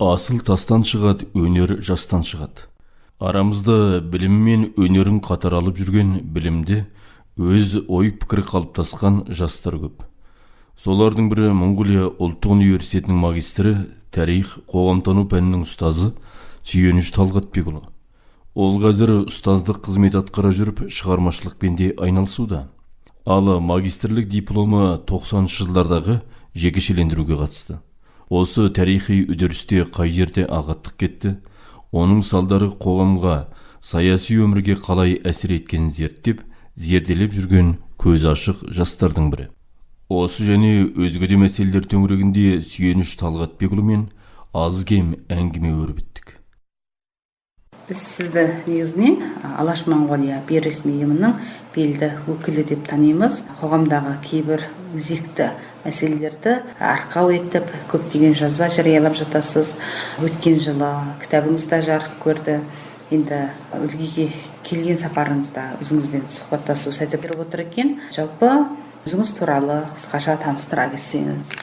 Асыл тастан шығады, өнер жастан шығады. Арамызда білім мен өнерін қатар алып жүрген білімді, өз ой-пікірі қалыптасқан жастар көп. Солардың бірі Монғолия ұлттық университетінің магистрі, тарих, қоғамтану пәнінің ұстазы Сүйеніш Талғатбекұлы. Ол қазір ұстаздық қызмет атқара жүріп, шығармашылықпен де айналысуда. Ал магистрлік дипломы 90 жылдардағы жекешелендіруге қатысты. Осы тарихи үдерісте қай жерде ағаттық кетті, оның салдары қоғамға, саяси өмірге қалай әсер еткенін зерделеп жүрген көз ашық жастардың бірі. Осы және өзге де мәселелер төңірегінде Сүйеніш Талғатбекұлымен аз-кем әңгіме өрбіттік. Біз сізді негізінен Алаш Монғолия бейресми ұйымының белді өкілі деп танимыз. Қоғамдағы кейбір өзекті мәселелерді арқау етіп, көптеген жазба жариялап жатасыз. Өткен жылы кітабыңыз да жарық көрді. Енді өлгеге келген сапарыңызда өзіңізбен сұхбаттасу сәті беріп отыр екен. Жалпы өзіңіз туралы қысқаша таныстыра кетсеңіз.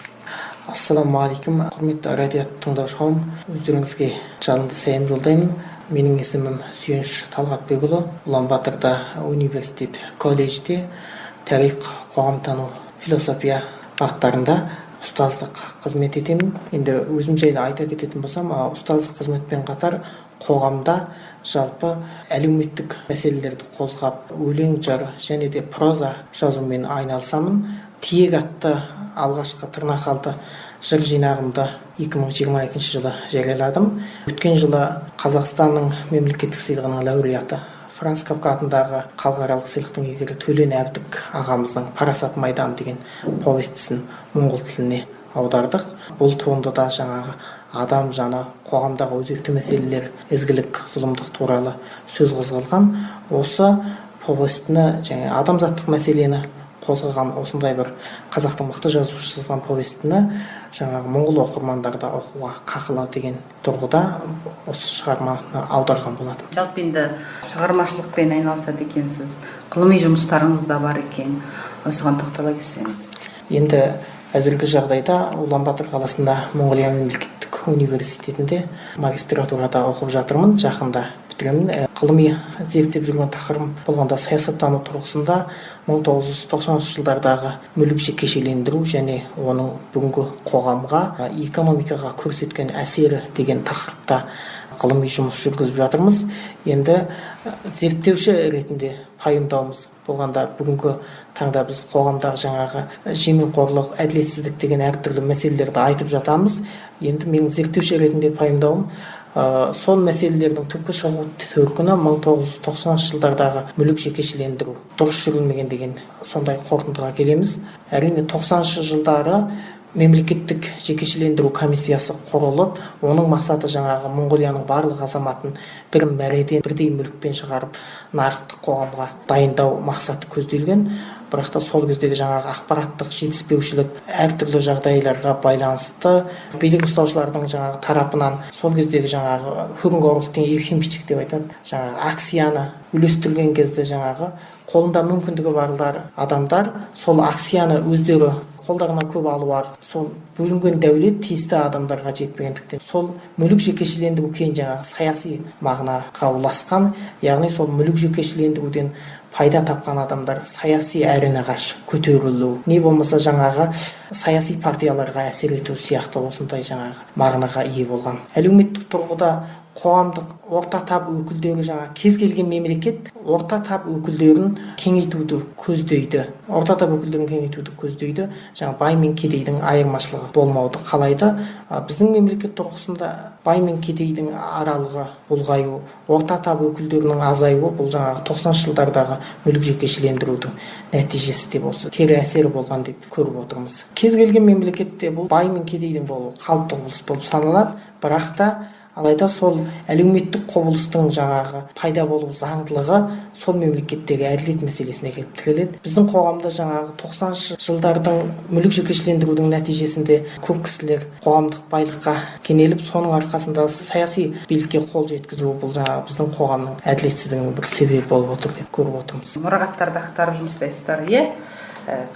Ассаламағалейкум, құрметті радио тыңдаушы қауым, өздеріңізге жалынды сәлем жолдаймын. Менің есімім Сүйеніш Талғатбекұлы. Улан-Баторда университет колледжде тарих, қоғамтану, философия бағыттарында ұстаздық қызмет етемін. Енді өзім жайлы айта кететін болсам, ұстаздық қызметпен қатар қоғамда жалпы әлеуметтік мәселелерді қозғап, өлең, жыр және де проза жазумен айналысамын. Тиек атты алғашқы тырнақалды жыр жинағымды 2022 жылы жарияладым. Өткен жылы Қазақстанның мемлекеттік сыйлығының лауреаты Франц Кафка атындағы халықаралық сыйлықтың иегері Төлен Әбдік ағамыздың Парасат майданы деген повестісін моңғол тіліне аудардық. Бұл туындыда жаңағы адам жаны, қоғамдағы өзекті мәселелер, ізгілік, зұлымдық туралы сөз қозғалған. Осы повестіні және адамзаттық мәселені қозғаған осындай бір қазақтың мықты жазушысы жазған повестіні жаңағы моңғол оқырмандарды оқуға қақылы деген тұрғыда осы шығарманы аударған болатын. Жалпы енді шығармашылықпен айналысады екенсіз, ғылыми жұмыстарыңыз да бар екен, осыған тоқтала кетсеңіз. Енді әзіргі жағдайда Улан-Батор қаласында Монғолия мемлекеттік университетінде магистратурада оқып жатырмын. Жақында бітіремін. Ғылыми зерттеп жүрген тақырыбым болғанда саясаттану тұрғысында 1990 жылдардағы мүлік жекешелендіру және оның бүгінгі қоғамға, экономикаға көрсеткен әсері деген тақырыпта ғылыми жұмыс жүргізіп жатырмыз. Енді зерттеуші ретінде пайымдауымыз болғанда бүгінгі таңда біз қоғамдағы жаңағы жемқорлық, әділетсіздік деген әртүрлі мәселелерді айтып жатамыз. Енді менің зерттеуші ретінде пайымдауым сол мәселелердің түпкі шығу төркіні 1990 жылдардағы мүлік жекешелендіру дұрыс жүрілмеген деген сондай қорытындыға келеміз. Әрине 90 жылдары мемлекеттік жекешелендіру комиссиясы құрылып, оның мақсаты жаңағы Монғолияның барлық азаматын бір мәреден бірдей мүлікпен шығарып нарықтық қоғамға дайындау мақсаты көзделген. Бірақ та сол кездегі жаңағы ақпараттық жетіспеушілік, әртүрлі жағдайларға байланысты билік ұстаушылардың жаңағы тарапынан сол кездегі жаңағы хөрінгорлықтың еркемшілік деп айтады, жаңағы акцияны үйлестірген кезде жаңағы қолында мүмкіндігі барлар адамдар сол акцияны өздері қолдарына көп алу арқылы сол бөлінген дәулет тиісті адамдарға жетпегендіктен сол мүлік жекешелендіру кейін жаңағы саяси мағынаға ұласқан, яғни сол мүлік жекешелендіруден пайда тапқан адамдар саяси аренаға көтерілу, не болмаса жаңағы саяси партияларға әсер ету сияқты осындай жаңағы мағынаға ие болған. Әлеуметтік тұрғыда қоғамдық орта тап өкілдері жаңа кез келген мемлекет орта тап өкілдерін кеңейтуді көздейді. Орта тап өкілдерін кеңейтуді көздейді. Жаңа бай мен кедейдің айырмашылығы болмауды қалайды. Біздің мемлекет тұрғысында бай мен кедейдің аралығы ұлғаю, орта тап өкілдерінің азаюы бұл жаңағы 90 жылдардағы мүлік жекешелендірудің нәтижесі деп осы кері әсері болған деп көріп отырмыз. Кез келген мемлекетте бұл бай мен кедейдің болуы қалыпты құбылыс болып саналады, бірақ та алайда сол әлеуметтік құбылыстың жаңағы пайда болу заңдылығы сол мемлекеттегі әділет мәселесіне келіп тіреледі. Біздің қоғамда жаңағы 90 жылдардың мүлік жекешелендірудің нәтижесінде көп кісілер қоғамдық байлыққа кенеліп, соның арқасында саяси билікке қол жеткізуі бұл жаңағы біздің қоғамның әділетсіздігінің бір себебі болып отыр деп көріп отырмыз. Мұрағаттарды ақтарып жұмыстайсыздар, иә?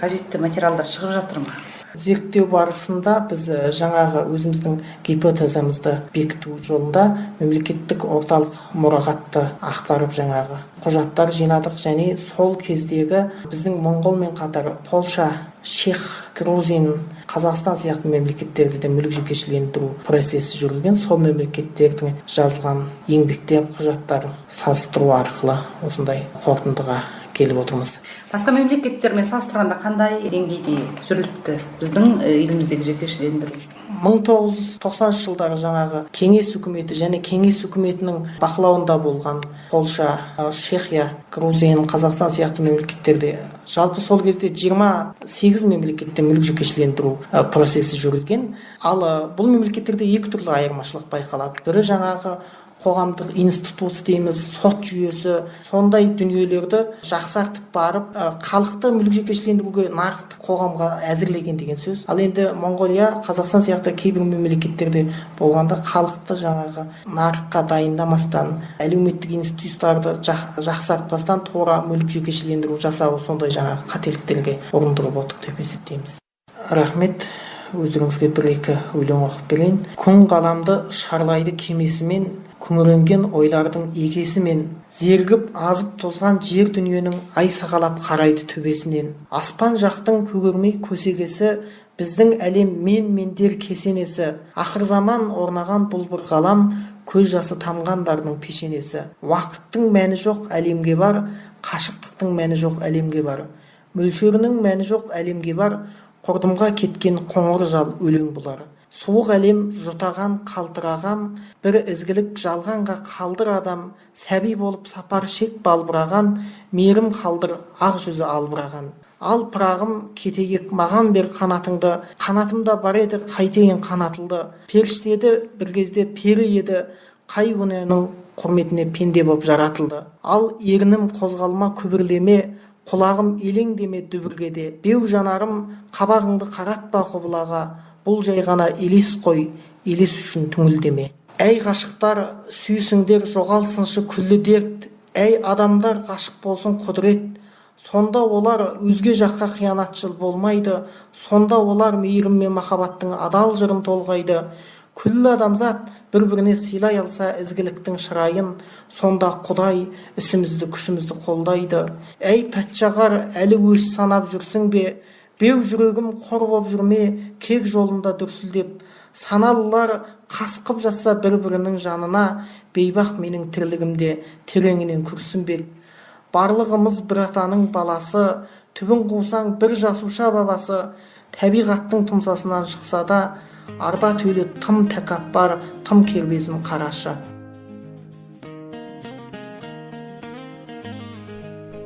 Қажетті материалдар шығып жатыр ма? зерттеу барысында біз жаңағы өзіміздің гипотезамызды бекіту жолында мемлекеттік орталық мұрағатты ақтарып жаңағы құжаттар жинадық, және сол кездегі біздің Моңғолмен қатар Польша, Чех, Грузин, Қазақстан сияқты мемлекеттерде де мүлік жекешелендіру процесі жүргізген, сол мемлекеттердің жазылған еңбектер, құжаттар салыстыру арқылы осындай қорытындыға келіп отырмыз. Басқа мемлекеттермен салыстырғанда қандай деңгейде жүріліпті біздің еліміздегі жекешелендіру? 1990 жылдары жаңағы кеңес үкіметі және кеңес үкіметінің бақылауында болған Польша, Чехия, Грузин, Қазақстан сияқты мемлекеттерде жалпы сол кезде 28 мемлекетте мүлік жекешелендіру процесі жүрілген. Ал бұл мемлекеттерде екі түрлі айырмашылық байқалады. Бірі жаңағы қоғамдық институт дейміз, сот жүйесі, сондай дүниелерді жақсартып барып, халықты мүлік жекешелендіруге нарықтық қоғамға әзірлеген деген сөз. Ал енді Моңғолия, Қазақстан сияқты кейбір мемлекеттерде болғанда халықты жаңағы нарыққа дайындамастан, әлеуметтік институттарды жақсартпастан тура мүлік жекешелендіру жасау сондай жаңағы қателіктерге ұрындырып отыр деп есептейміз. Рахмет. Өздеріңізге бір-екі өлең оқып берейін. Күн ғаламды шарлайды кемесімен, күңіренген ойлардың егесімен, зергіп азып тозған жер дүниенің ай сағалап қарайды төбесінен. Аспан жақтың көгермей көсегесі, біздің әлем мендер кесенесі, ақыр заман орнаған бұл бір ғалам, көз жасы тамғандардың пешенесі. Уақыттың мәні жоқ әлемге бар, қашықтықтың мәні жоқ әлемге бар, мөлшерінің мәні жоқ әлемге бар, құрдымға кеткен қоңыр жал өлең бұлар. Суық әлем жұтаған қалтырағам, бір ізгілік жалғанға қалдыр адам, сәби болып сапар шек балбыраған, мейірім қалдыр ақ жүзі албыраған. Ал пырағым кетегек маған бер қанатыңды, қанатымда бар еді қайтейін қанатылды. Періштеді бір кезде пері еді, қай күнінің құрметіне пенде боп жаратылды. Ал ерінім қозғалма күбірлеме, құлағым елең деме дүбіргеде. Беу жанарым қабағыңды қаратпа құбылаға, бұл жай ғана елес қой, елес үшін түңілдеме. Әй ғашықтар сүйсіңдер, жоғалсыншы күллі дерт, әй адамдар ғашық болсын құдірет, сонда олар өзге жаққа қиянатшыл болмайды, сонда олар мейірім мен махаббаттың адал жырын толғайды. Күллі адамзат бір-біріне сыйлай алса ізгіліктің шырайын, сонда Құдай ісімізді күшімізді қолдайды. Әй пәтшағар, әлі өш санап жүрсің бе? Беу жүрегім қор боп жүрме, кек жолында дүрсілдеп. Саналылар қасқып жатса бір-бірінің жанына, бейбақ менің тірлігімде тереңінен күрсінбек. Барлығымыз бір атаның баласы, түбін қусаң бір жасуша бабасы, табиғаттың тұмсасынан шықса да, арда төйлі тым тәкаппар, тым кербезін қарашы.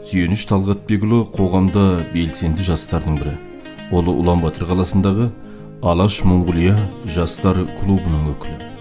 Сүйеніш Талғатбекұлы қоғамда белсенді жастардың бірі. Ол Улан Батыр қаласындағы Алаш Монғолия жастар клубының өкілі.